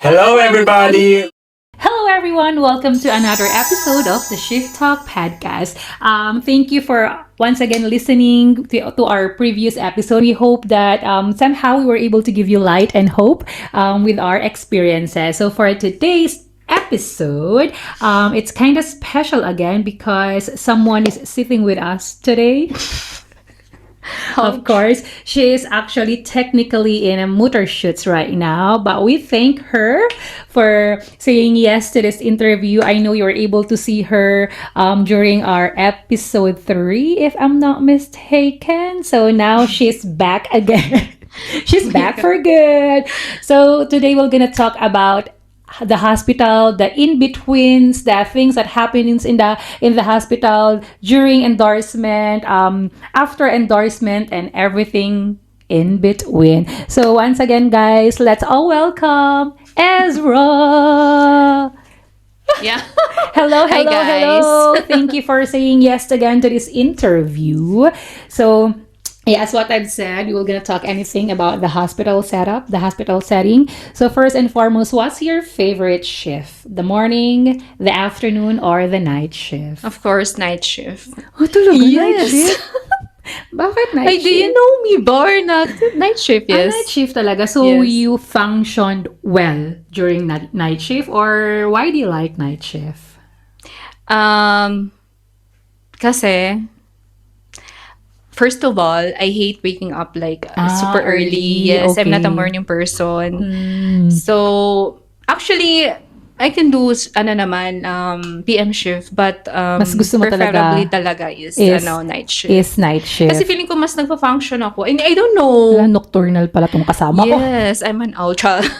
Hello, everybody! Hello, everyone. Welcome to another episode of the Shift Talk podcast. Thank you for once again listening to our previous episode. We hope that somehow we were able to give you light and hope with our experiences. So for today's episode, it's kind of special again because someone is sitting with us today. Of course, she is actually technically in a motor shoots right now, but we thank her for saying yes to this interview. I know you were able to see her during our episode 3, if I'm not mistaken. So now she's back again. She's back for good. So today we're gonna talk about the hospital, the in-betweens, the things that happens in the hospital during endorsement, after endorsement, and everything in between. So once again, guys, let's all welcome Ezra. Yeah. Hello. Hi, guys. Thank you for saying yes again to this interview. So yeah, as what I've said, we were gonna talk anything about the hospital setup, the hospital setting. So first and foremost, what's your favorite shift? The morning, the afternoon, or the night shift? Of course, night shift. Oh, talaga, night Yes. shift? Bakit night Ay, shift? do you know me, Bar? Night shift, yes. Night shift talaga. So Yes. you functioned well during night shift, or why do you like night shift? Kasi, first of all, I hate waking up like super early. early. Yes, I'm not a Okay. morning person. Mm. So, actually, I can do PM shift, but Mas gusto mo preferably talaga is night shift. Is night shift. Kasi feeling ko mas nagpa-function ako. And I don't know. Wala, nocturnal pala tong kasama ko. Yes, I'm an owl child.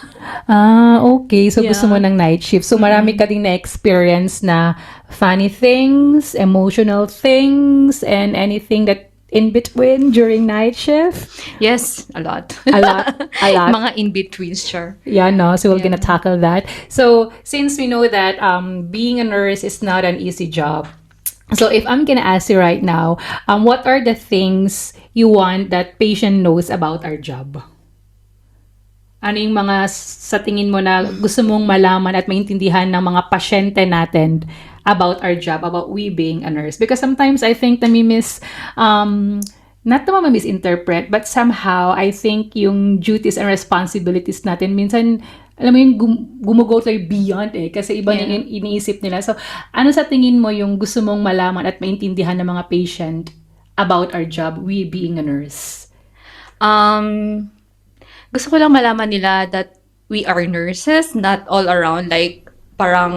Okay. So, gusto mo Yeah. ng night shift. So, marami ka ding na-experience na funny things, emotional things, and anything that in between during night shift? Yes, a lot. A lot. A lot. Mga in-betweens, sure. Yeah, no. So, we're Yeah. gonna tackle that. So, since we know that being a nurse is not an easy job, so if I'm gonna ask you right now, what are the things you want that patient knows about our job? Ano yung mga sa tingin mo na gusto mong malaman at maintindihan ng mga pasyente natin about our job, about we being a nurse? Because sometimes I think na not naman ma-misinterpret, but somehow I think yung duties and responsibilities natin minsan, alam mo yung gumugo tayo beyond kasi iba yung iniisip nila. So, ano sa tingin mo yung gusto mong malaman at maintindihan ng mga patient about our job, we being a nurse? Gusto ko lang malaman nila that we are nurses, not all around. Like, parang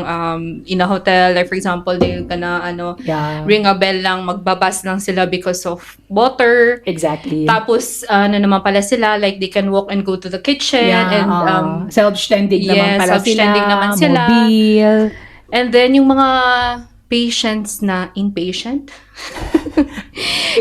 in a hotel, like for example, they're gonna Yeah. ring a bell lang, magbabas lang sila because of water. Exactly. Tapos, naman pala sila, like they can walk and go to the kitchen. And self-standing naman yes, pala self-standing sila, naman sila. mobile. And then, yung mga patients na inpatient.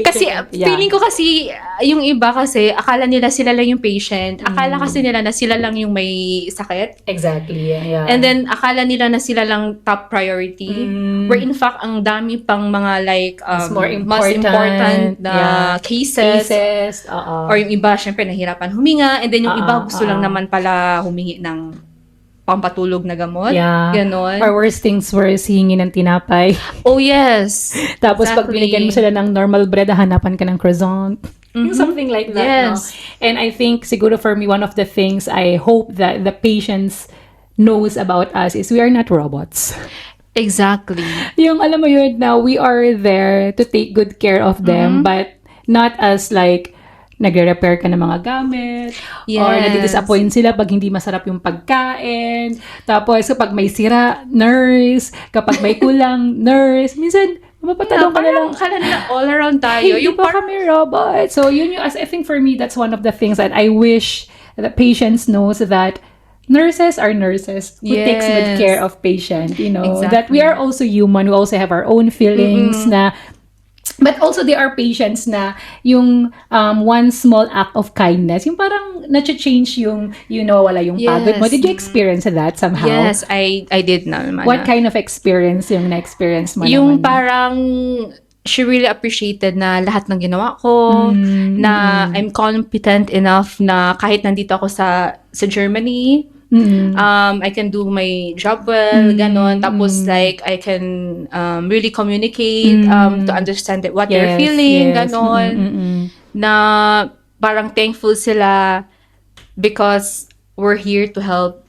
Kasi, feeling ko kasi, yung iba kasi, akala nila sila lang yung patient. Akala kasi nila na sila lang yung may sakit. Exactly, yeah. And then, akala nila na sila lang top priority. Where in fact, ang dami pang mga like, Mas more mas important na cases. Or yung iba, syempre, nahirapan huminga. And then, yung iba, gusto lang naman pala humingi ng pampatulog na gamot. Yeah. Ganon. Or worst things worse, hingi ng tinapay. Oh, yes. Tapos pag Exactly. binigyan mo sila ng normal bread, hanapan ka ng croissant. Yung something like that. Yes. No? And I think, siguro for me, one of the things I hope that the patients knows about us is we are not robots. Exactly. Yung alam mo yun, na we are there to take good care of them, but not as like, nagre-repair ka ng mga gamit, or Yes. nadi-disappoint sila pag hindi masarap yung pagkain. Tapos, kapag may sira, nurse. Kapag may kulang, nurse. Minsan, mapapatanong ka na lang, Akala nila all around tayo. hey, yung pa kami robot. So, yun yung, I think for me, that's one of the things that I wish that patients knows that nurses are nurses who takes good Yes. care of patient, you know, Exactly. that we are also human, we also have our own feelings na, but also there are patients na yung one small act of kindness, yung parang na-change yung, wala yung pagod mo. Yes. Did you experience that somehow? Yes, I did naman. What kind of experience yung na-experience mo Yung naman? parang she really appreciated na lahat ng ginawa ko, na I'm competent enough na kahit nandito ako sa Germany, I can do my job well, ganon. Tapos like I can really communicate to understand what they're feeling, ganon. Na parang thankful sila because we're here to help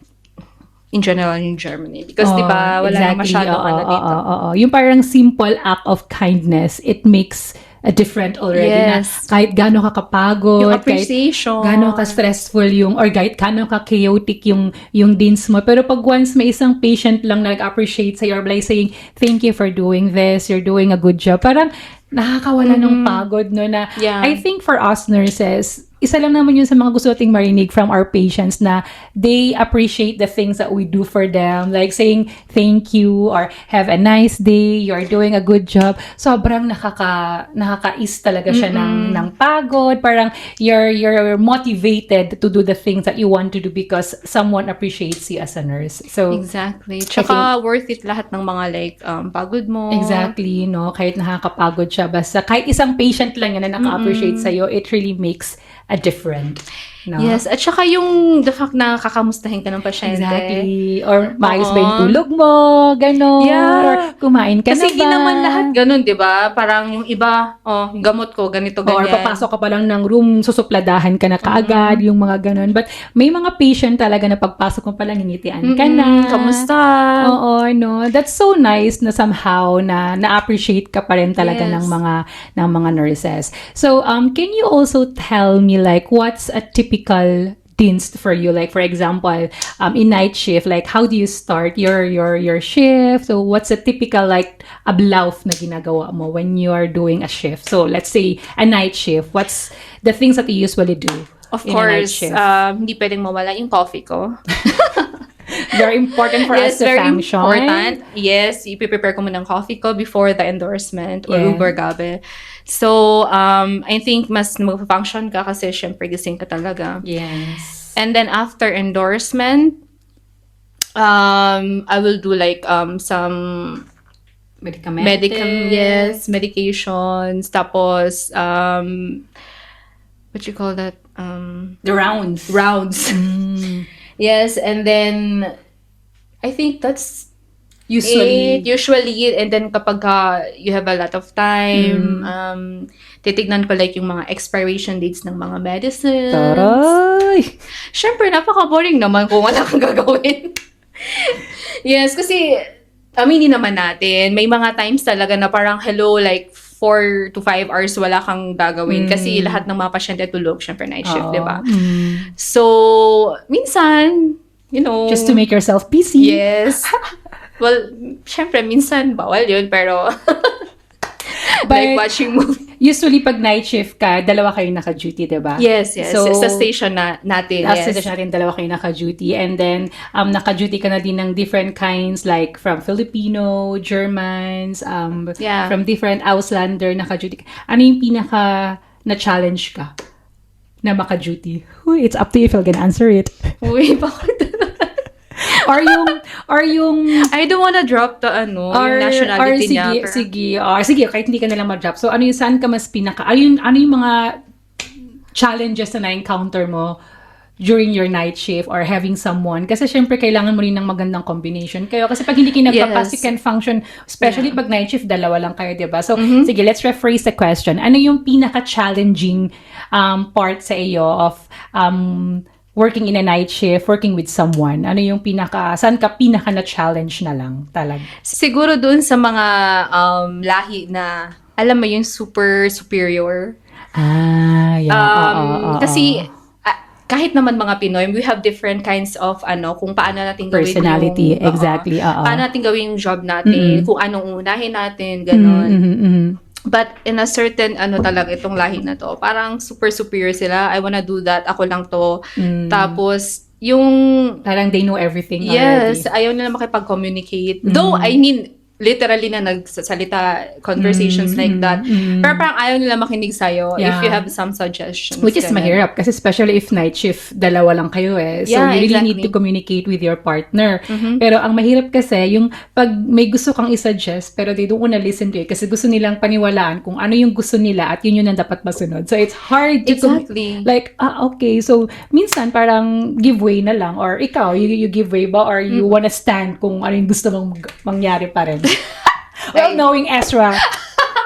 in general in Germany. Because di ba, wala na masyadong ano dito. Yung parang simple act of kindness, it makes a different already. Yes. Na kahit gaano ka kapagod, Yung appreciation. kahit gaano ka stressful yung, or kahit gaano ka chaotic yung deans mo. Pero pag once may isang patient lang na nag-appreciate sa'yo or like saying, thank you for doing this, you're doing a good job, parang nakakawala ng pagod, no? Na I think for us nurses, isa lang naman yun sa mga gusto nating marinig from our patients na they appreciate the things that we do for them. Like saying, thank you, or have a nice day, you're doing a good job. Sobrang nakaka-is talaga siya ng pagod. Parang you're motivated to do the things that you want to do because someone appreciates you as a nurse. So Exactly. Tsaka worth it lahat ng mga like pagod mo. exactly, no? Kahit nakakapagod siya, basta kahit isang patient lang yan na naka-appreciate sa'yo, it really makes a different, no? Yes, at saka yung the fact na kakamustahin ka ng pasyente. Exactly. Or maayos ba yung tulog mo, gano'n. Yeah. Or kumain ka Kasi na ba? hindi naman lahat ganun, di ba? Parang yung iba, gamot ko, ganito, Or ganyan. papasok ka pa lang ng room, susupladahan ka na kaagad, yung mga gano'n. But may mga patient talaga na pagpasok mo pa lang, ngingitian ka na. Kamusta? Oo, no. That's so nice na somehow na-appreciate ka pa rin talaga Yes. ng mga nurses. So, can you also tell me like what's a typical dienst for you? Like for example, in night shift, like how do you start your shift? So, what's a typical like ablauf na ginagawa mo when you are doing a shift? So, let's say a night shift. What's the things that you usually do? Of in a night course, shift? hindi pwedeng mawala yung coffee ko. Very important for us to very function. important. Yes, ipiprepare ko muna ng coffee ko before the endorsement or Yeah. Uber Gabe. So, I think mas mag-function ka kasi syempre gising ka talaga. Yes. And then after endorsement, I will do like some medications. Tapos, what you call that? The rounds. Rounds. Yes, and then I think that's Usually. usually, and then kapag you have a lot of time, titignan ko like yung mga expiration dates ng mga medicines. Taray! Syempre, napaka-boring naman kung wala kang gagawin. Yes, kasi aminin naman natin, may mga times talaga na parang hello, like 4 to 5 hours wala kang gagawin kasi lahat ng mga pasyente tulog, syempre night shift, di ba? So, minsan, you know, Just to make yourself busy. yes. Well, syempre, minsan bawal yun, pero But like watching movie. usually pag night shift ka, dalawa kayo naka-duty, diba? Yes. So, sa station natin, Last yes. station natin, dalawa kayo naka-duty. And then, naka-duty ka na din ng different kinds, like from Filipino, Germans, Yeah. from different Auslander, naka-duty ka. Ano yung pinaka na-challenge ka na maka-duty? Uy, it's up to you if you're gonna answer it. Uy, bakit? or yung I don't wanna drop the yung nationality niya. Sige, kahit hindi ka nalang ma-drop. So, ano yung saan ka mas ano yung mga challenges na na-encounter mo during your night shift or having someone? Kasi syempre, kailangan mo rin ng magandang combination kayo. Kasi pag hindi kayo nagpapas, Yes. you can function, especially pag night shift, dalawa lang kayo, diba? So, sige, let's rephrase the question. Ano yung pinaka-challenging part sa iyo of working in a night shift, working with someone? Ano yung saan ka pinaka na-challenge na lang talaga? Siguro dun sa mga lahi na, alam mo yung super superior. Kasi, kahit naman mga Pinoy, we have different kinds of kung paano natin gawin Personality, yung, exactly. paano natin gawin yung job natin, kung anong unahin natin, gano'n. But in a certain talaga itong lahi na to, parang super superior sila. I wanna do that. Ako lang to. Tapos yung Parang they know everything yes, already. ayaw nila makipag-communicate. Though I mean literally na nagsasalita, conversations like that. Pero parang ayaw nila makinig sa'yo if you have some suggestions. Which is ganun. mahirap kasi especially if night shift, dalawa lang kayo eh. So Yeah, you really need exactly. to communicate with your partner. Pero ang mahirap kasi, yung pag may gusto kang isuggest, pero they don't wanna listen to it kasi gusto nilang paniwalaan kung ano yung gusto nila at yun ang dapat masunod. So it's hard to Exactly. like, okay, so minsan parang give way na lang or ikaw, you give way ba or you wanna stand kung ano yung gusto mong mangyari pa rin. Well, knowing Ezra,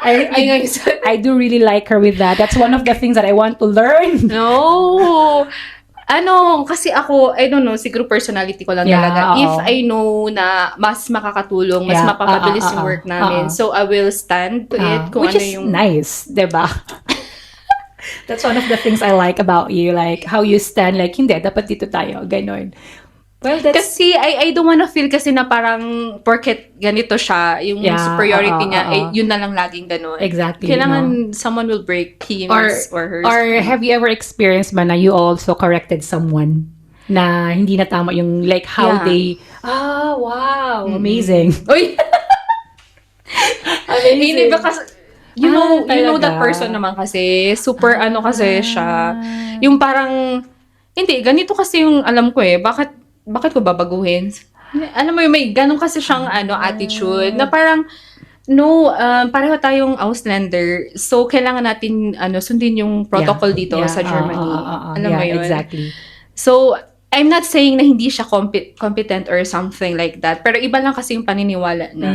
I do really like her with that. That's one of the things that I want to learn. No. Kasi ako, I don't know, siguro personality ko lang Yeah, talaga. oo. If I know na mas makakatulong, mas Yeah, mapapabilis yung work namin. So, I will stand to it kung Which ano is yung... nice, diba? That's one of the things I like about you, like how you stand, like hindi, dapat dito tayo, ganon. Well, that's... Kasi I don't wanna feel kasi na parang porket ganito siya, yung Yeah, superiority niya, oo. yun na lang laging ganun. Exactly, Kailangan someone will break him or her. Or have you ever experienced ba na you also corrected someone na hindi na tama yung like how Yeah. they wow, amazing. Uy! Amazing. Hindi ba kasi, you know that talaga. person naman kasi, super kasi siya. Yung parang, hindi, ganito kasi yung alam ko eh, bakit ko babaguhin? Alam mo yung may ganun kasi siyang attitude, na parang, no, pareho tayong Auslander, so kailangan natin sundin yung protocol dito sa Germany. Alam mo yun? Exactly. So, I'm not saying na hindi siya competent or something like that, pero iba lang kasi yung paniniwala na.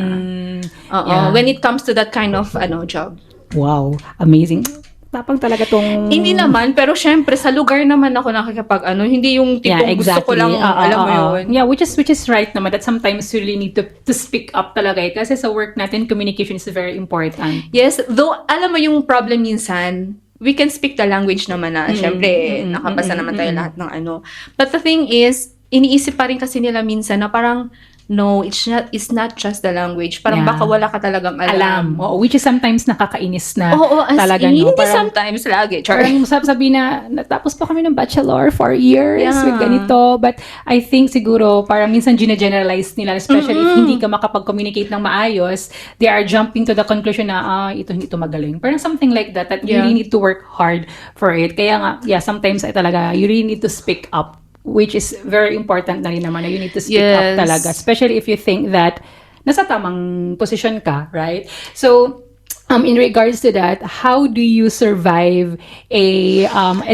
Yeah. When it comes to that kind of job. Wow, amazing. Tapang talaga tong... Hindi naman, pero syempre sa lugar naman ako nakikipag hindi yung tipong gusto ko lang, alam mo yun. Yeah, which is right naman that sometimes you really need to speak up talaga eh. Kasi sa work natin, communication is very important. Yes, though alam mo yung problem minsan, we can speak the language naman na. Syempre, nakapasa naman tayo lahat ng But the thing is, iniisip pa rin kasi nila minsan na parang, no, it's not just the language. Parang baka wala ka talagang alam. Oo, which is sometimes nakakainis na Oo, as talaga. in, No? hindi Parang, sometimes, lagi. Char. parang sabi na, natapos pa kami ng bachelor 4 years Yeah. with ganito. But I think siguro, parang minsan gine-generalize nila, especially if hindi ka makapag-communicate ng maayos, they are jumping to the conclusion na, ito hindi ito magaling. Parang something like that you really need to work hard for it. Kaya nga, sometimes ay talaga, you really need to speak up, which is very important na rin naman na you need to speak up talaga. Especially if you think that nasa tamang position ka, right? So, in regards to that, how do you survive a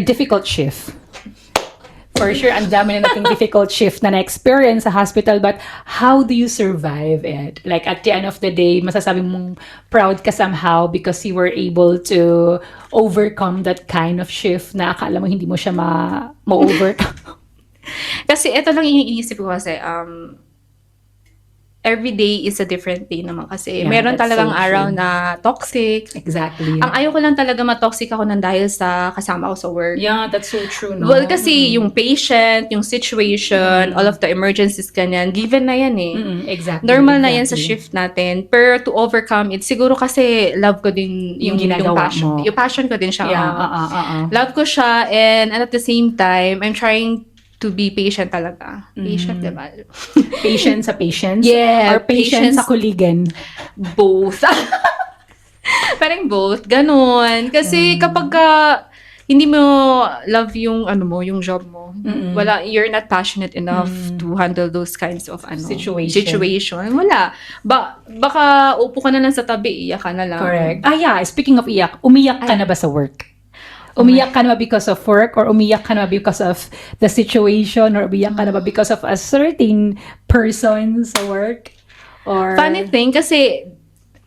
difficult shift? For sure, ang dami na nating difficult shift na na-experience sa hospital, but how do you survive it? Like, at the end of the day, masasabi mong proud ka somehow because you were able to overcome that kind of shift na akala mo hindi mo siya ma-overcome. Kasi ito lang iniisip ko kasi, every day is a different day naman kasi. Yeah, Meron that's talagang so araw true. na toxic. Exactly. Ang ayaw ko lang talaga ma-toxic ako ng dahil sa kasama ko sa work. Yeah, that's so true, no? Well, kasi yung patient, yung situation, all of the emergencies kanyan, given na yan eh. Exactly. Normal na yan sa shift natin. Pero to overcome it, siguro kasi love ko din yung ginagawa passion. mo. Yung passion ko din siya. Yeah, Love ko siya and at the same time, I'm trying to be patient talaga. Patient, diba? Patient sa patients? Yeah, Or patient patience- sa kuligan? Both. Parang both. Ganon. Kasi kapag hindi mo love yung yung job mo, you're not passionate enough to handle those kinds of situation. Wala. Baka upo ka na lang sa tabi, iyak ka na lang. Correct. Yeah, speaking of iyak, umiyak ka na ba sa work? Umiyak ka na ba because of work or umiyak ka na ba because of the situation or umiyak ka na ba because of a certain person sa work? Or Funny thing, kasi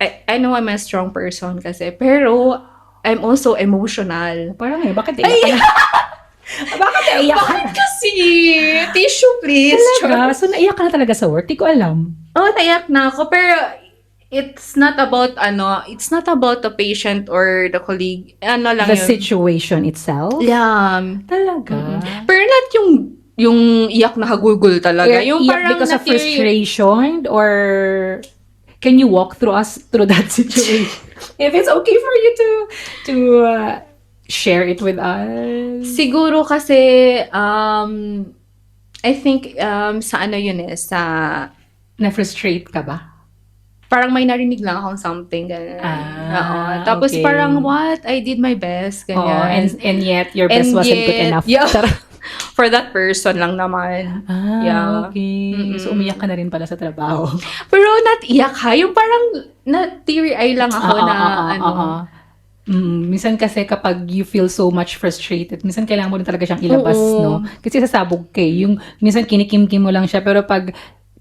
I know I'm a strong person kasi, pero I'm also emotional. parang bakit iyak ka na? Bakit iyak ka na? Kasi, tissue please. Talaga? So naiyak ka na talaga sa work? Di ko alam. Naiyak na ako, pero it's not about the patient or the colleague. Lang The yun. situation itself? Yeah. Talaga? Pero not yung iyak na hagulgul talaga. Yung Iyak parang because of frustration or can you walk through that situation? If it's okay for you to share it with us. Siguro kasi, I think, sa yun sa Na-frustrate ka ba? parang may narinig lang akong something, ganyan. Oo. Tapos okay. parang, what? I did my best, Oh, ganyan. and yet, your best And wasn't good yet, enough. yeah. For that person lang naman. Yeah. Okay. So, umiyak ka na rin pala sa trabaho. Pero not iyak ha, yung parang na-teary-eye lang ako na ano. Minsan kasi kapag you feel so much frustrated, minsan kailangan mo rin talaga siyang ilabas, no? Kasi sasabog kay, yung minsan kinikim-kim mo lang siya, pero pag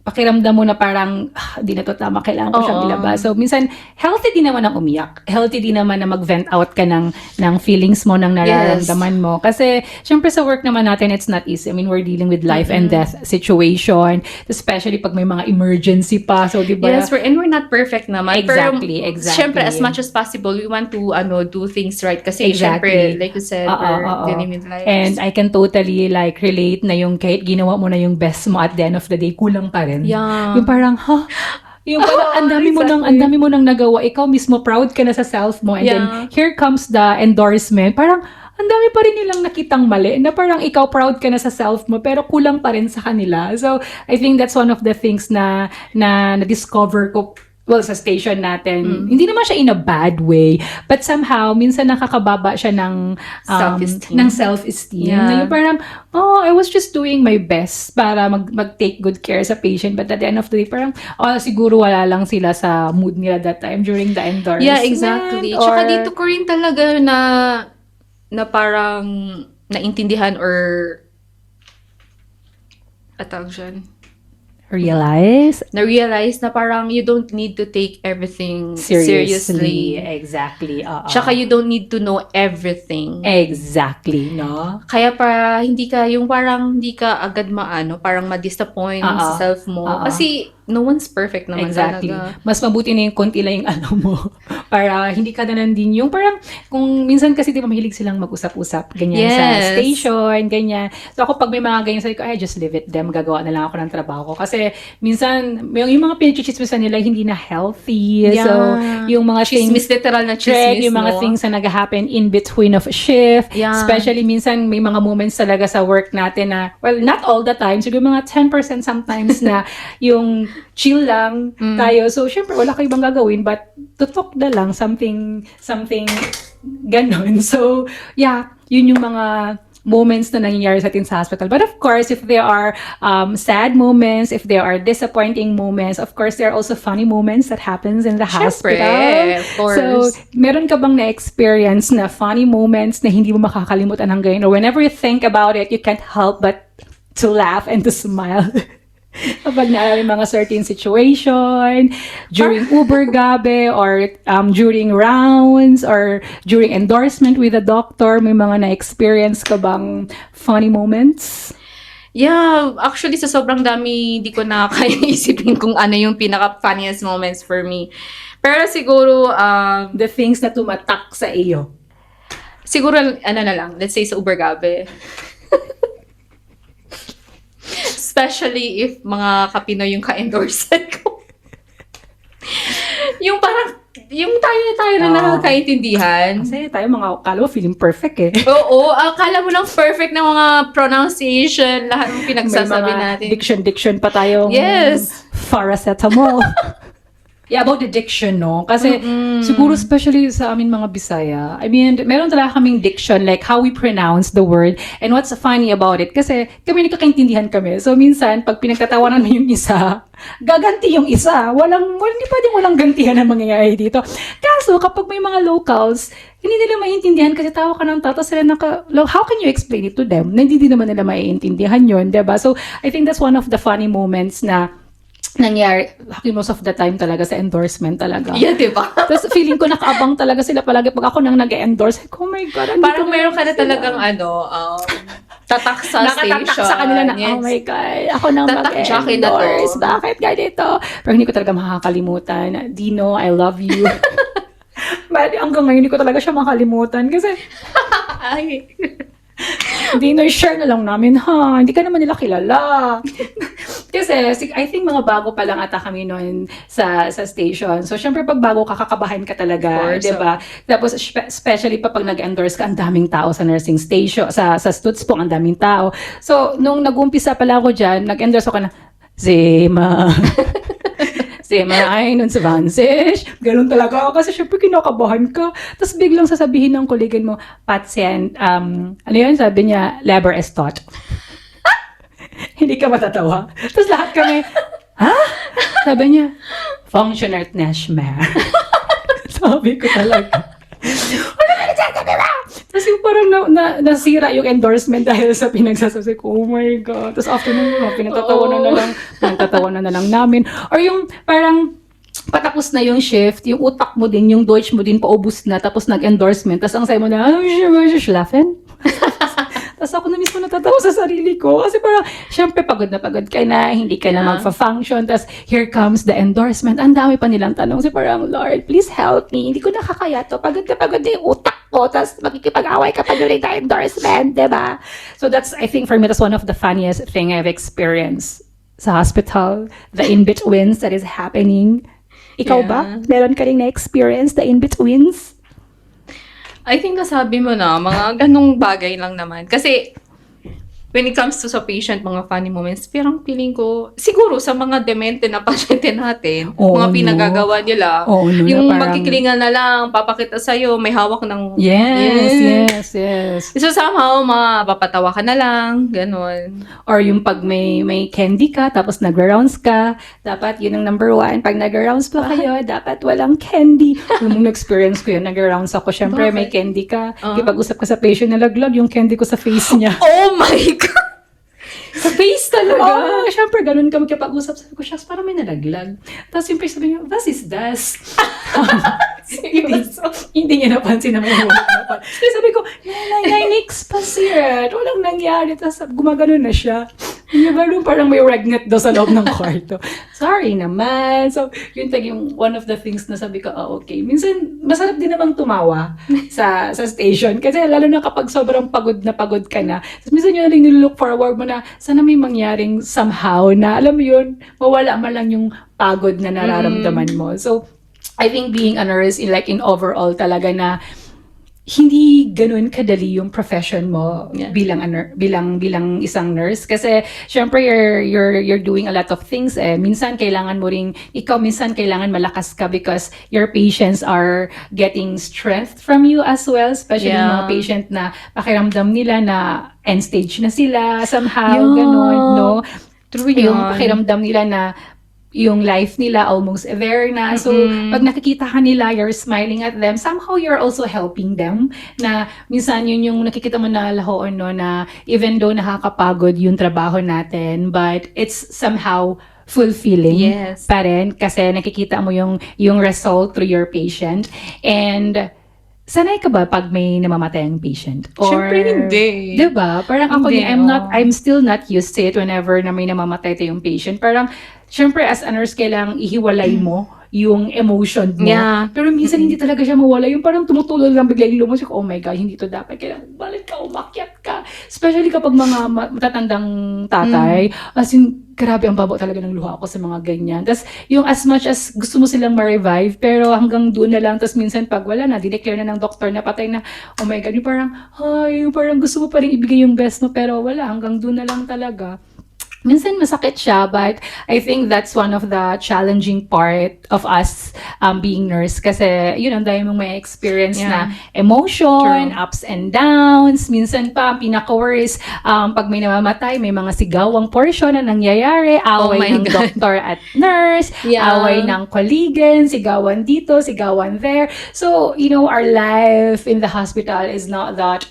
pakiramdam mo na parang, di na to tama, kailangan ko siyang ilabas. So, minsan, healthy din naman ang umiyak. Healthy din naman na mag-vent out ka ng feelings mo, ng nararamdaman mo. Kasi, syempre sa work naman natin, it's not easy. I mean, we're dealing with life and death situation, especially pag may mga emergency pa. So, di ba? Yes, we're not perfect naman. Exactly. Syempre, as much as possible, we want to do things right. Kasi, syempre, like you said, we're dealing with life. And I can totally relate na yung kahit ginawa mo na yung best mo at the end of the day, kulang pa rin. Yeah. Yung parang, yung parang ang dami mo nang nagawa, ikaw mismo proud ka na sa self mo, and then here comes the endorsement. Parang ang dami pa rin nilang nakitang mali na parang ikaw proud ka na sa self mo pero kulang pa rin sa kanila. So I think that's one of the things na discover ko sa station natin. Hindi naman siya in a bad way, but somehow minsan nakakababa siya ng self-esteem. Yeah. Na yung parang, I was just doing my best para mag-take good care sa patient, but at the end of the day, parang, siguro wala lang sila sa mood nila that time during the endorsement. Yeah, exactly. Tsaka dito ko rin talaga na parang naintindihan or atawag dyan, na-realize na parang you don't need to take everything seriously. Exactly. Tsaka you don't need to know everything. Exactly, no? Kaya para hindi ka agad parang ma-disappoint sa self mo. Kasi no one's perfect naman talaga. Mas mabuti na yung konti lang yung mo. Para hindi ka na din yung parang, kung minsan kasi di ba mahilig silang mag-usap-usap, ganyan sa station, ganyan. So ako pag may mga ganyan, sabi ko, just leave it them, gagawa na lang ako ng trabaho ko. Kasi minsan, yung mga pinag-chismisan nila, hindi na healthy. Yeah. So, yung mga chismis, literal na chismis, yung mga things na nag-happen in between of shift. Yeah. Especially minsan, may mga moments talaga sa work natin na, well, not all the time, siguro mga 10% sometimes na yung chill lang tayo. So, syempre, wala kayo bang gagawin, but to talk na lang, something ganon. So, yeah, yun yung mga moments na nangyayari sa atin sa hospital. But of course, if there are sad moments, if there are disappointing moments, of course, there are also funny moments that happens in the hospital. Of course. So, meron ka bang na-experience na funny moments na hindi mo makakalimutan hanggang ngayon? Or whenever you think about it, you can't help but to laugh and to smile. Kapag naalala yung mga certain situation, during Uber gabi, or during rounds, or during endorsement with a doctor, may mga na-experience ka bang funny moments? Yeah, actually sa sobrang dami, hindi ko na kaya isipin kung ano yung pinaka-funniest moments for me. Pero siguro, the things na tumatak sa iyo. Siguro, na lang, let's say sa Uber gabi. Especially if mga kapinoy yung ka-endorset ko. Yung parang, yung tayo na nakakaintindihan. Kasi tayo mga, kala mo feeling perfect eh. Oo, akala mo lang perfect na mga pronunciation, lahat ng pinagsasabi natin. Diction pa tayong paracetamol. Yeah, about the diction, no? Kasi siguro especially sa amin mga Bisaya, I mean, meron talaga kaming diction, like how we pronounce the word. And what's funny about it, kasi kami nagkakaintindihan kami. So minsan, pag pinagtatawanan mo yung isa, gaganti yung isa. Hindi pwedeng walang gantihan na mangyayari dito. Kaso, kapag may mga locals, hindi nila maintindihan kasi tawa ka ng tao, sila how can you explain it to them? Hindi din naman nila maiintindihan yun, diba? So, I think that's one of the funny moments na nangyari, most of the time talaga sa endorsement talaga. Yeah, diba? Tapos feeling ko nakaabang talaga sila palagi pag ako nang nag-endorse. Oh my God. Parang meron ka na talagang tatak sa station. Nakatatak sa kanila na, oh my God, ako nang mag-endorse. Bakit ganito? Pero hindi ko talaga makakalimutan. Dino, I love you. But hanggang ngayon, hindi ko talaga siya makalimutan. Kasi, Dino, share na lang namin, hindi ka naman nila kilala. Kasi, I think mga bago pa lang ata kami noon sa station. So, syempre, pag bago kakabahan ka talaga, di ba? Tapos, especially pa pag nag-endorse ka, ang daming tao sa nursing station, sa Stutz po, ang daming tao. So, nung nag-umpisa pala ako dyan, nag-endorse ako na, Zema. Say, ay, nun sa Vansish. Ganun talaga ako kasi syempre kinakabahan ka. Tapos biglang sasabihin ng kolegan mo, patient, ano yun, sabi niya, labor is taught. Hindi ka matatawa. Tapos lahat kami, ha? Sabi niya, functioner nashmare. Sabi ko talaga. Ano ba nagsasabi ba? Tapos yung parang nasira yung endorsement dahil sa pinagsasabi ko, oh my God. Tapos after nun, pinagtatawanan na lang namin. Or yung parang, patapos na yung shift, yung utak mo din, yung Deutsch mo din, paubos na, tapos nag-endorsement. Tapos ang sayo mo na, laughing? Tapos ako na mismo natatawa sa sarili ko. Kasi parang, syempre, pagod ka na, hindi ka na magfa-function. Tapos, here comes the endorsement. Ang dami pa nilang tanong. Kasi parang, Lord, please help me. Hindi ko nakakaya to. Pagod na yung utak ko. Tapos, makikipag-away ka pa during the endorsement. Diba? So, I think for me, that's one of the funniest thing I've experienced sa hospital. The in-betweens that is happening. Ikaw ba? Meron ka rin na-experience the in-betweens? I think nasabi mo na, mga ganong bagay lang naman. Kasi, when it comes to sa patient, mga funny moments, parang feeling ko, siguro sa mga demente na pasyente natin, mga pinagagawa nila, yung parang, magkikilingan na lang, papakita sa'yo, may hawak ng... Yes. So somehow, mapapatawa ka na lang, ganon. Or yung pag may candy ka, tapos nag-rounds ka, dapat yun ang number 1. Pag nag-rounds pa kayo, dapat walang candy. Yung experience ko yun, nag-rounds ako, syempre may candy ka, kipag-usap ka sa patient, nalaglag yung candy ko sa face niya. Oh my God! Sa face talaga. Syempre, ganun ka magkipag-usap. Sabi ko, shucks, parang may nalaglag. Tapos yung patient sabi niya, was is das? Hindi niya napansin na may napan. Sabi ko, nix pasirat. Walang nangyari. Tapos gumagano na siya. Parang may regnant daw sa loob ng kwarto. Sorry naman. So, yun yung one of the things na sabi ko, okay. Minsan, masarap din namang tumawa sa station. Kasi lalo na kapag sobrang pagod ka na. Tapos minsan yun na nilook forward mo na sana may mangyaring somehow na, alam mo yun, mawala man lang yung pagod na nararamdaman mo. So, I think being a nurse in overall talaga na hindi ganun kadali yung profession mo bilang isang nurse kasi syempre you're doing a lot of things minsan kailangan mo ring minsan kailangan malakas ka because your patients are getting strength from you as well, especially yung mga patient na pakiramdam nila na end stage na sila somehow ganun, no? True yung pakiramdam nila na yung life nila almost there na. So, pag nakikita ka nila, you're smiling at them, somehow you're also helping them. Na minsan yun yung nakikita mo na lahoon, no, na even though nakakapagod yung trabaho natin, but it's somehow fulfilling pa rin kasi nakikita mo yung result through your patient. And sanay ka ba pag may namamatay ang patient? Or, syempre hindi. Diba? Parang ako I'm still not used to it whenever na may namamatay tayong patient. Parang, syempre as a nurse, kailangang ihiwalay mo yung emotion mo. Yeah. Pero minsan hindi talaga siya mawala. Yung parang tumutulog lang bigla yung lumusik. Oh my God, hindi to dapat. Kailangan balik ka, umakyat ka. Especially kapag mga matatandang tatay. As in, grabe ang babo talaga ng luha ko sa mga ganyan. Tapos yung as much as gusto mo silang ma-revive, pero hanggang doon na lang. Tapos minsan pag wala na, dineclare na ng doktor na patay na, oh my God, yung parang gusto mo pa rin ibigay yung best mo, pero wala, hanggang doon na lang talaga. Minsan masakit siya, but I think that's one of the challenging part of us being nurse. Kasi, yun, ang dahil mong may experience na emotion, ups and downs. Minsan pa, ang pinaka-worst, pag may namamatay, may mga sigawang portion na nangyayari. Away ng doctor at nurse, away ng koligan, sigawan dito, sigawan there. So, our life in the hospital is not that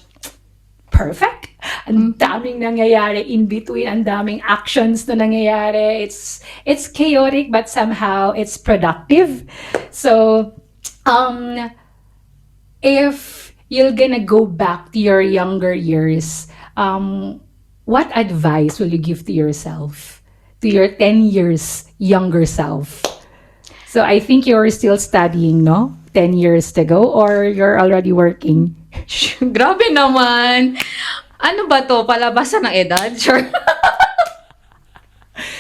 perfect. Ang daming nangyayari in between, ang daming actions na nangyayari. It's chaotic, but somehow it's productive. So, if you're gonna go back to your younger years, what advice will you give to yourself, to your 10 years younger self? So, I think you're still studying, no? 10 years to go, or you're already working? Grabe naman. Ano ba to? Palabasan ng edad? Sure.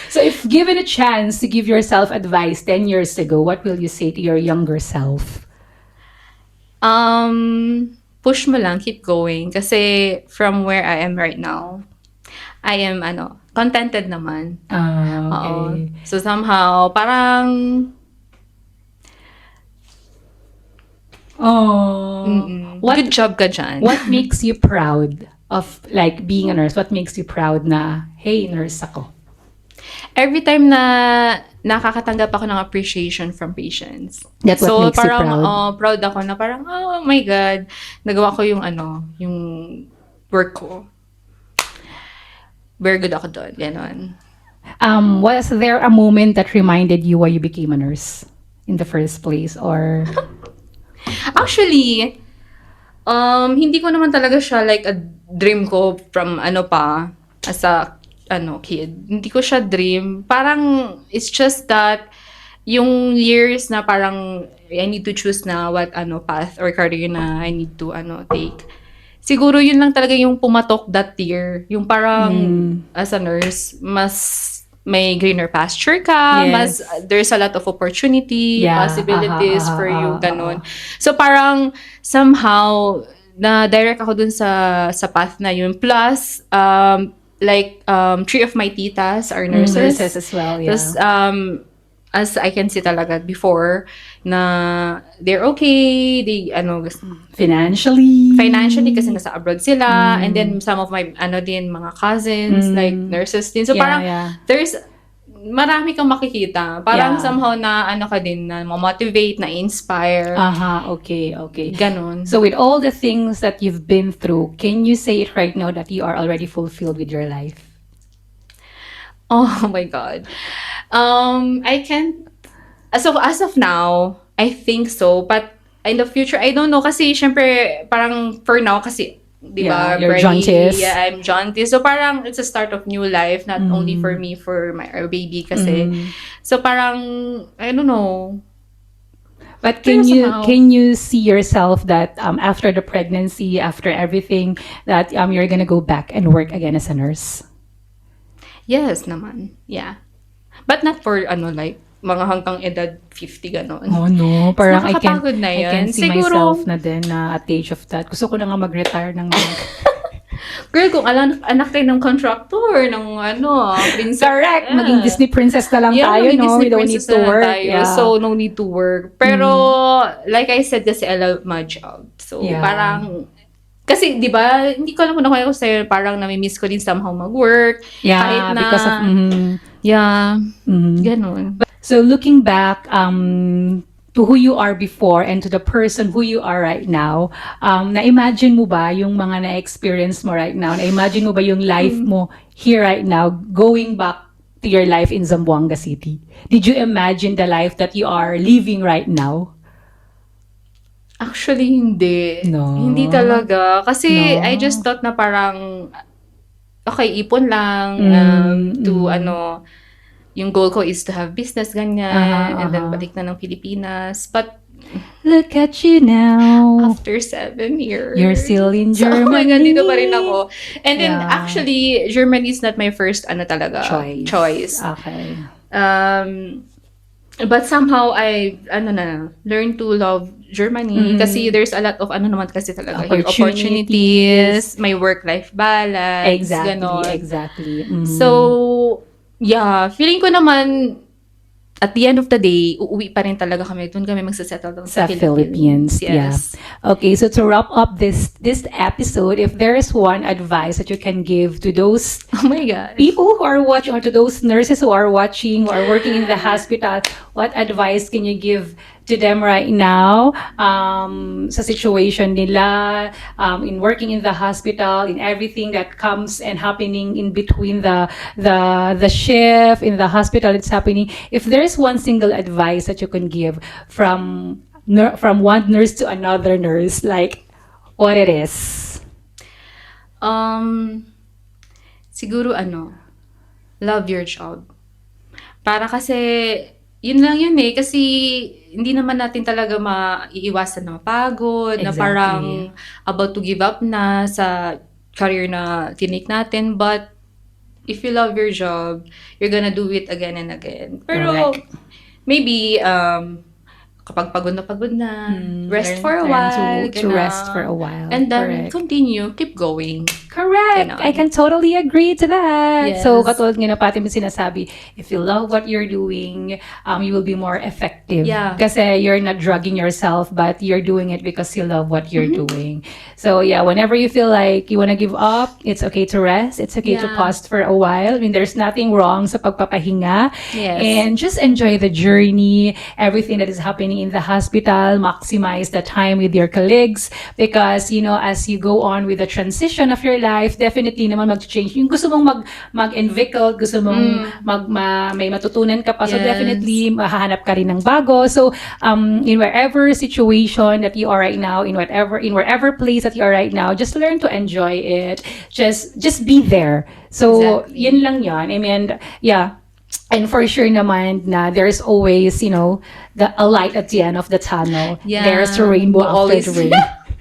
So if given a chance to give yourself advice 10 years ago, what will you say to your younger self? Push mo lang, keep going. Kasi from where I am right now, I am, contented naman. Oo. Okay. So, somehow, parang, What good job ka dyan. what makes you proud of like being a nurse? What makes you proud na, hey, nurse ako? Every time na nakakatanggap ako ng appreciation from patients. That's what So, makes you parang, proud? proud ako na parang, oh my God, nagawa ko yung yung work ko. Very good ako doon. Ganon. Was there a moment that reminded you why you became a nurse in the first place? Or Actually, hindi ko naman talaga siya like a dream ko from as a kid. Hindi ko siya dream. Parang it's just that yung years na parang I need to choose na what path or career na I need to take. Siguro yun lang talaga yung pumatok that year. Yung parang as a nurse, mas may greener pasture ka, Yes. mas there's a lot of opportunity, Yeah. possibilities for you, ganun. So parang somehow na-direct ako dun sa path na yun. Plus, three of my titas are nurses. nurses as well, yeah. Tapos, as I can see talaga before, na they're okay, they, financially kasi nasa abroad sila, and then some of my, mga cousins, like nurses din. So, Yeah, parang, yeah. there's, marami kang makikita. Parang Yeah. somehow na, ka din, na motivate, na inspire. Okay. Ganon. So with all the things that you've been through, can you say it right now that you are already fulfilled with your life? Oh my God. I can't. So as of now, I think so. But in the future, I don't know. Kasi syempre, parang for now, kasi, di ba, Yeah, you're very- jaundice. Yeah, I'm jaundice. So parang it's a start of new life, not only for me, for our baby kasi. So parang, I don't know. But Pero can somehow- you see yourself that after the pregnancy, after everything, that you're gonna go back and work again as a nurse? Yes naman. Yeah. But not for, like, mga hanggang edad 50, gano'n. Oh no, parang I can Nakakapagod na I yan. can see Siguro- myself na din na at the age of that. Gusto ko na nga mag-retire ng Girl, kung anak tayo ng contractor, ng princess. Correct. Yeah. Maging Disney princess na lang tayo, maging no? Disney We don't need princess to na lang work. tayo. Yeah. So, no need to work. Pero, like I said kasi, I love my job. So, Yeah. parang, kasi, di ba, hindi ko alam kung nakuha ko sa'yo, parang nami-miss ko din somehow mag-work. Yeah, kahit na, because of yeah, mhm. ganun. So looking back to who you are before and to the person who you are right now, na-imagine mo ba yung mga na-experience mo right now? Na-imagine mo ba yung life mo here right now, going back to your life in Zamboanga City? Did you imagine the life that you are living right now? Actually, hindi. No. Hindi talaga. Kasi, No. I just thought na parang, okay, ipon lang, to, yung goal ko is to have business, ganyan, and then balik na ng Pilipinas. But, Look at you now. after 7 years. You're still in So, oh my God, Germany. dito pa rin ako. And then, Yeah. actually, Germany is not my first, talaga, choice. Okay. But somehow, I, learned to love Germany. Kasi there's a lot of, naman kasi talaga, here, opportunities, may work-life balance, ganon. Exactly. So, yeah, feeling ko naman, at the end of the day, uuwi pa rin talaga kami. Doon kami magsasettle doon Sa Philippines, Yes. Okay, so to wrap up this episode, if there is one advice that you can give to those Oh my God. people who are watching, or to those nurses who are watching, who are working in the hospital, what advice can you give to them right now sa situation nila, in working in the hospital, in everything that comes and happening in between the shift in the hospital it's happening? If there's one single advice that you can give from one nurse to another nurse, like what it is? Siguro love your job. Para kasi, yun lang yun eh. Kasi, hindi naman natin talaga maiiwasan na mapagod, na Exactly. parang about to give up na sa career na tinake natin. But, if you love your job, you're gonna do it again and again. Pero, Correct. maybe, kapag pagod na, rest Learn- for a learn while. to rest for a while. And then, Correct. continue, keep going. Correct. Ganon. I can totally agree to that. Yes. So, katulad nga na pati mo sinasabi, if you love what you're doing, you will be more effective. Yeah. Kasi you're not drugging yourself, but you're doing it because you love what you're doing. So, yeah, whenever you feel like you want to give up, it's okay to rest. It's okay to Yeah. pause for a while. I mean, there's nothing wrong sa pagpapahinga. Yes. And just enjoy the journey, everything that is happening in the hospital, maximize the time with your colleagues because, as you go on with the transition of your life, definitely naman mag-change. Yung gusto mong mag-invicult, gusto mong may matutunan ka pa. So, Yes. definitely, mahahanap ka rin ng bago. So, in wherever situation that you are right now, in wherever place that you are right now, just learn to enjoy it. Just be there. So, Exactly. yun lang yun. I mean, yeah. And for sure naman na there's always, a light at the end of the tunnel. Yeah. There's a rainbow after the rain.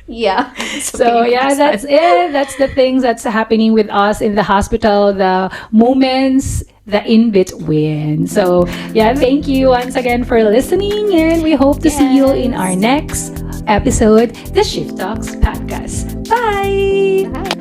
Yeah. So yeah, that's it. That's the things that's happening with us in the hospital, the moments, the in-between. So yeah, thank you once again for listening and we hope to see you in our next episode, the Shift Talks Podcast. Bye! Bye.